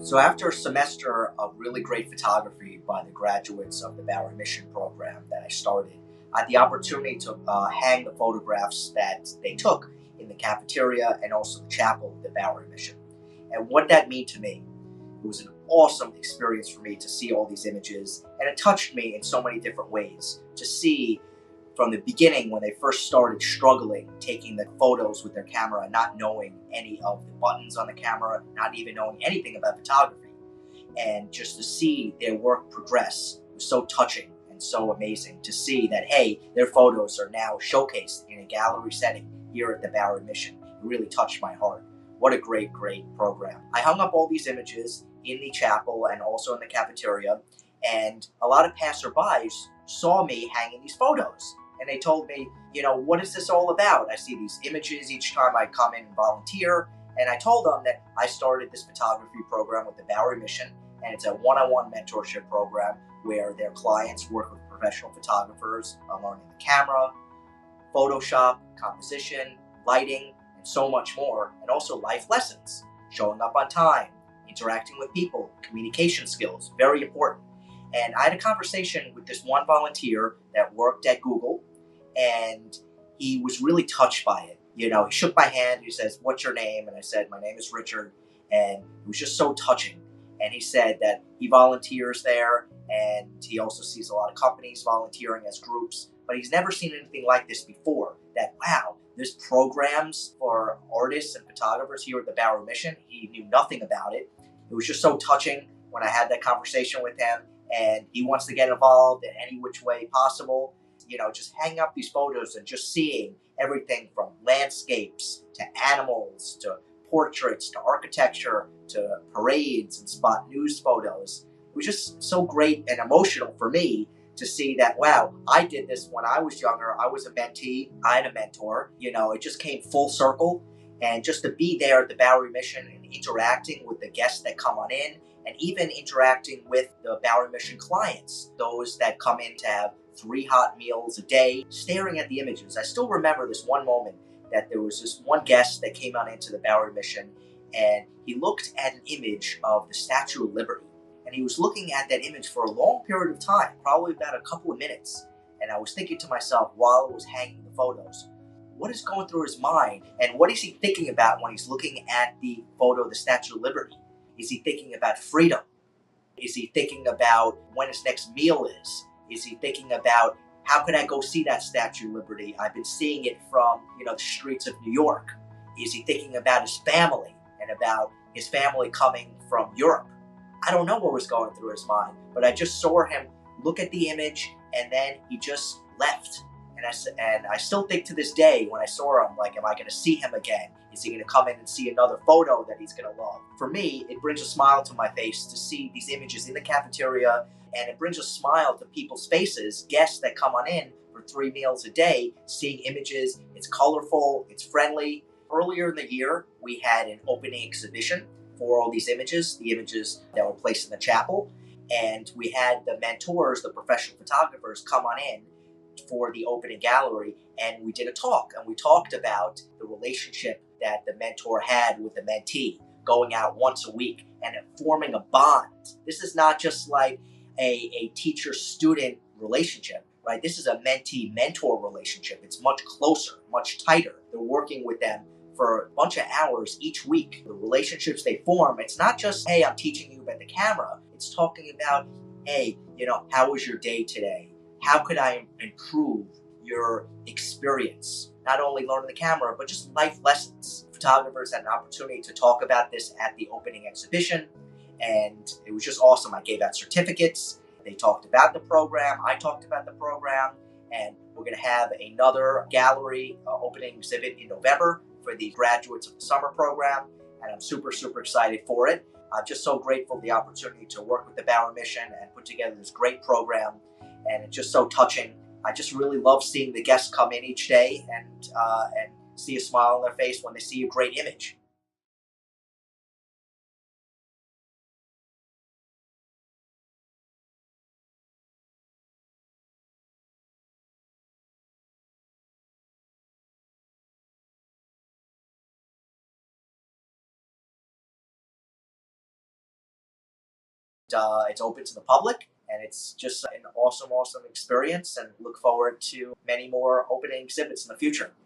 So after a semester of really great photography by the graduates of the Bowery Mission program that I started, I had the opportunity to hang the photographs that they took in the cafeteria and also the chapel of the Bowery Mission. And what that meant to me, it was an awesome experience for me to see all these images, and it touched me in so many different ways to see from the beginning when they first started struggling taking the photos with their camera, not knowing any of the buttons on the camera, not even knowing anything about photography. And just to see their work progress was so touching and so amazing to see that, hey, their photos are now showcased in a gallery setting here at the Bowery Mission. It really touched my heart. What a great, great program. I hung up all these images in the chapel and also in the cafeteria, and a lot of passerbys saw me hanging these photos. And they told me, what is this all about? I see these images each time I come in and volunteer. And I told them that I started this photography program with the Bowery Mission, and it's a one-on-one mentorship program where their clients work with professional photographers on learning the camera, Photoshop, composition, lighting, and so much more, and also life lessons, showing up on time, interacting with people, communication skills, very important. And I had a conversation with this one volunteer that worked at Google, and he was really touched by it. He shook my hand, he says, "What's your name?" And I said, "My name is Richard." And it was just so touching. And he said that he volunteers there, and he also sees a lot of companies volunteering as groups, but he's never seen anything like this before. That, wow, there's programs for artists and photographers here at the Bowery Mission. He knew nothing about it. It was just so touching when I had that conversation with him, and he wants to get involved in any which way possible. Just hanging up these photos and just seeing everything from landscapes to animals to portraits to architecture to parades and spot news photos. It was just so great and emotional for me to see that, wow, I did this when I was younger. I was a mentee. I had a mentor. It just came full circle. And just to be there at the Bowery Mission and interacting with the guests that come on in, and even interacting with the Bowery Mission clients, those that come in to have 3 hot meals a day, staring at the images. I still remember this one moment that there was this one guest that came on into the Bowery Mission, and he looked at an image of the Statue of Liberty. And he was looking at that image for a long period of time, probably about a couple of minutes. And I was thinking to myself while I was hanging the photos, what is going through his mind? And what is he thinking about when he's looking at the photo of the Statue of Liberty? Is he thinking about freedom? Is he thinking about when his next meal is? Is he thinking about how could I go see that Statue of Liberty? I've been seeing it from, the streets of New York. Is he thinking about his family and about his family coming from Europe? I don't know what was going through his mind, but I just saw him look at the image, and then he just left. And I still think to this day when I saw him, like, am I going to see him again? Is he going to come in and see another photo that he's going to love? For me, it brings a smile to my face to see these images in the cafeteria, and it brings a smile to people's faces, guests that come on in for 3 meals a day, seeing images. It's colorful, it's friendly. Earlier in the year, we had an opening exhibition for all these images, the images that were placed in the chapel, and we had the mentors, the professional photographers, come on in for the opening gallery, and we did a talk, and we talked about the relationship that the mentor had with the mentee, going out once a week and forming a bond. This is not just like a teacher-student relationship, right? This is a mentee-mentor relationship. It's much closer, much tighter. They're working with them for a bunch of hours each week. The relationships they form, it's not just, hey, I'm teaching you about the camera. It's talking about, hey, how was your day today? How could I improve your experience? Not only learning the camera, but just life lessons. Photographers had an opportunity to talk about this at the opening exhibition, and it was just awesome. I gave out certificates. They talked about the program. I talked about the program, and we're going to have another gallery opening exhibit in November for the graduates of the summer program, and I'm super, super excited for it. I'm just so grateful for the opportunity to work with the Bowery Mission and put together this great program, and it's just so touching. I just really love seeing the guests come in each day and see a smile on their face when they see a great image. It's open to the public, and it's just an awesome, awesome experience. And look forward to many more opening exhibits in the future.